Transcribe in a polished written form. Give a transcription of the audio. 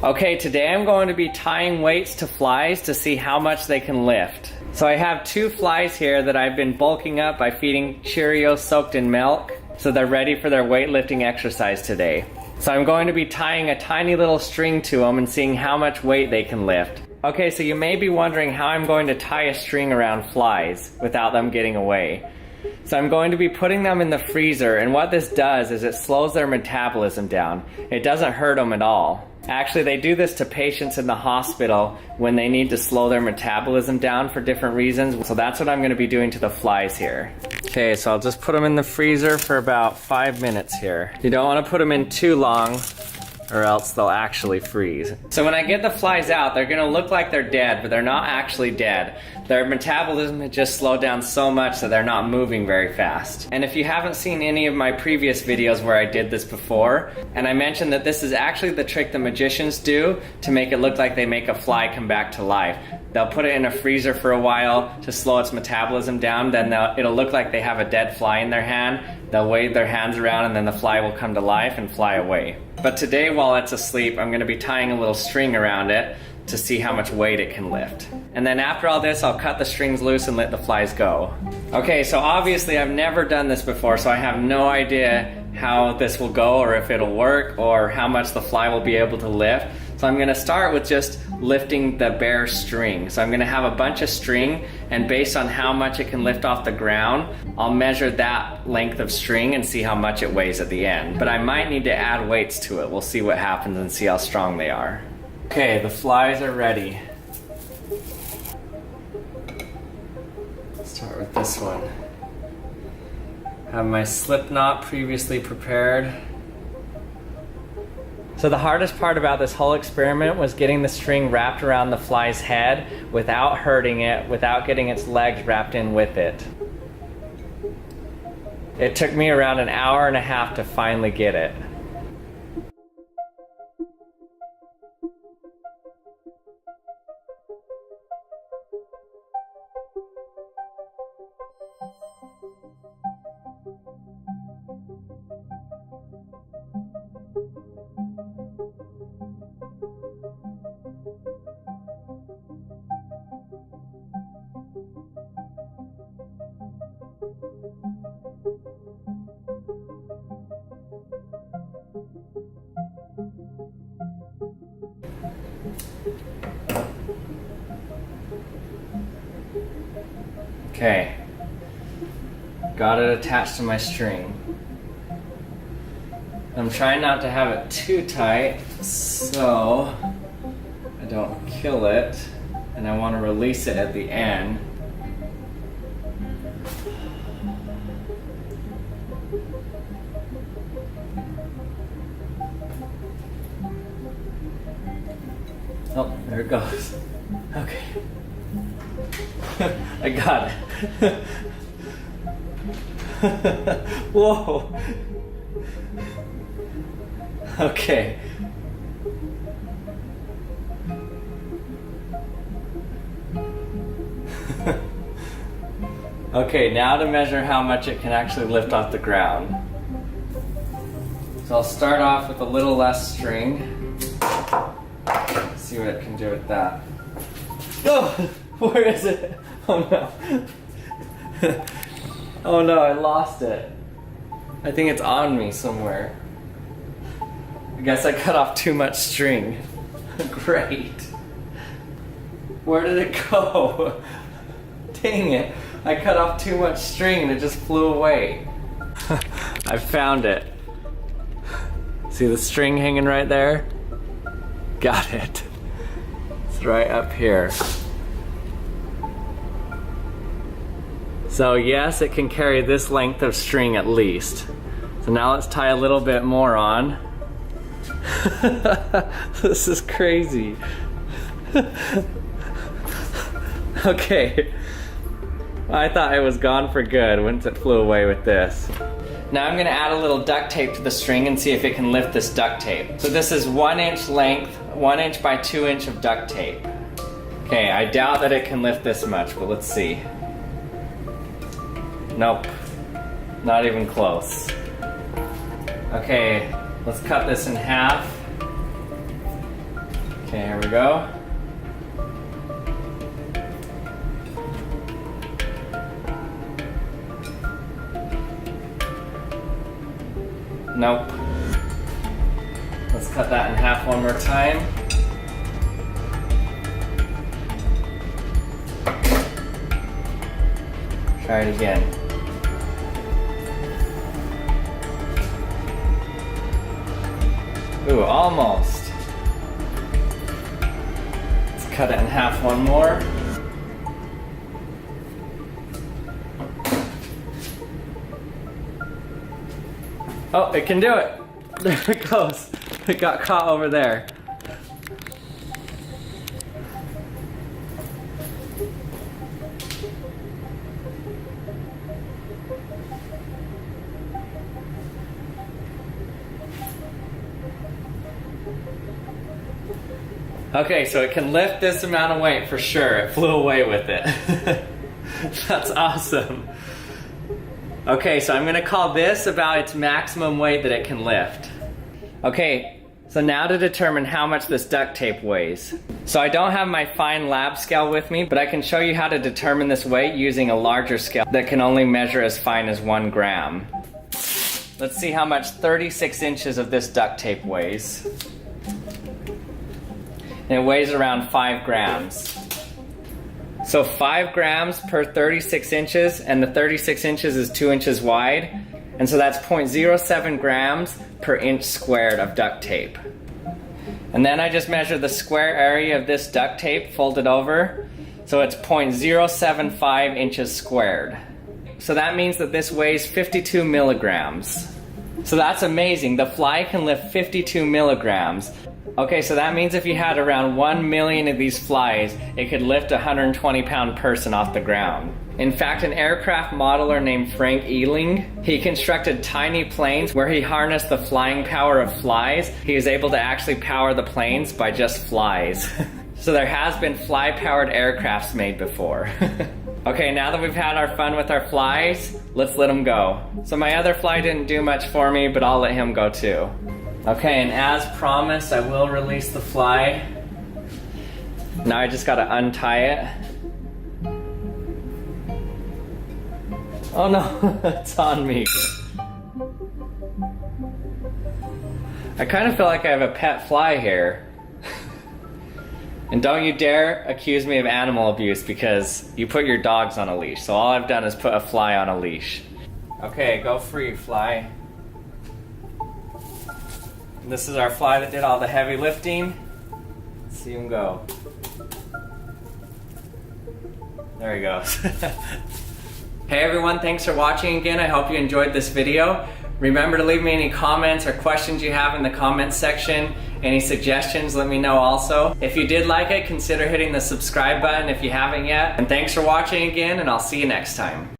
Okay, today I'm going to be tying weights to flies to see how much they can lift. So I have 2 flies here that I've been bulking up by feeding Cheerios soaked in milk, so they're ready for their weightlifting exercise today. So I'm going to be tying a tiny little string to them and seeing how much weight they can lift. Okay, so you may be wondering how I'm going to tie a string around flies without them getting away. So I'm going to be putting them in the freezer, and what this does is it slows their metabolism down. It doesn't hurt them at all. Actually, they do this to patients in the hospital when they need to slow their metabolism down for different reasons. So that's what I'm going to be doing to the flies here. Okay, so I'll just put them in the freezer for about 5 minutes here. You don't want to put them in too long, or else they'll actually freeze. So when I get the flies out, they're gonna look like they're dead, but they're not actually dead. Their metabolism has just slowed down so much that they're not moving very fast. And if you haven't seen any of my previous videos where I did this before, and I mentioned that this is actually the trick the magicians do to make it look like they make a fly come back to life. They'll put it in a freezer for a while to slow its metabolism down, then it'll look like they have a dead fly in their hand. They'll wave their hands around and then the fly will come to life and fly away. But today, while it's asleep, I'm going to be tying a little string around it to see how much weight it can lift. And then after all this, I'll cut the strings loose and let the flies go. Okay, so obviously I've never done this before, so I have no idea how this will go or if it'll work or how much the fly will be able to lift. So I'm going to start with just lifting the bare string. So I'm going to have a bunch of string, and based on how much it can lift off the ground, I'll measure that length of string and see how much it weighs at the end. But I might need to add weights to it. We'll see what happens and see how strong they are. Okay, the flies are ready. Let's start with this one. Have my slip knot previously prepared. So the hardest part about this whole experiment was getting the string wrapped around the fly's head without hurting it, without getting its legs wrapped in with it. It took me around an hour and a half to finally get it. Okay, got it attached to my string. I'm trying not to have it too tight so I don't kill it, and I want to release it at the end. Oh, there it goes. Okay. I got it. Whoa. Okay. Okay, now to measure how much it can actually lift off the ground. So I'll start off with a little less string. See what it can do with that. Oh, where is it? Oh no. Oh no, I lost it. I think it's on me somewhere. I guess I cut off too much string. Great. Where did it go? Dang it. I cut off too much string and it just flew away. I found it. See the string hanging right there? Got it. It's right up here. So yes, it can carry this length of string at least. So now let's tie a little bit more on. This is crazy. Okay. I thought it was gone for good once it flew away with this. Now I'm gonna add a little duct tape to the string and see if it can lift this duct tape. So this is 1 inch length, 1 inch by 2 inch of duct tape. Okay, I doubt that it can lift this much, but let's see. Nope, not even close. Okay, let's cut this in half. Okay, here we go. Nope. Let's cut that in half one more time. Try it again. Ooh, almost. Let's cut it in half one more. Oh, it can do it. There it goes. It got caught over there. Okay, so it can lift this amount of weight for sure. It flew away with it. That's awesome. Okay, so I'm gonna call this about its maximum weight that it can lift. Okay, so now to determine how much this duct tape weighs. So I don't have my fine lab scale with me, but I can show you how to determine this weight using a larger scale that can only measure as fine as 1 gram. Let's see how much 36 inches of this duct tape weighs. And it weighs around 5 grams. So 5 grams per 36 inches, and the 36 inches is 2 inches wide, and so that's 0.07 grams per inch squared of duct tape. And then I just measure the square area of this duct tape folded over, so it's 0.075 inches squared. So that means that this weighs 52 milligrams. So that's amazing. The fly can lift 52 milligrams. Okay, so that means if you had around 1 million of these flies, it could lift a 120-pound person off the ground. In fact, an aircraft modeler named Frank Ealing, he constructed tiny planes where he harnessed the flying power of flies. He was able to actually power the planes by just flies. So there has been fly-powered aircrafts made before. Okay, now that we've had our fun with our flies, let's let them go. So my other fly didn't do much for me, but I'll let him go too. Okay, and as promised, I will release the fly. Now I just gotta untie it. Oh no, it's on me. I kind of feel like I have a pet fly here. And don't you dare accuse me of animal abuse because you put your dogs on a leash. So all I've done is put a fly on a leash. Okay, go free, fly. This is our fly that did all the heavy lifting. Let's see him go. There he goes. Hey everyone, thanks for watching again. I hope you enjoyed this video. Remember to leave me any comments or questions you have in the comments section. Any suggestions, let me know also. If you did like it, consider hitting the subscribe button if you haven't yet. And thanks for watching again, and I'll see you next time.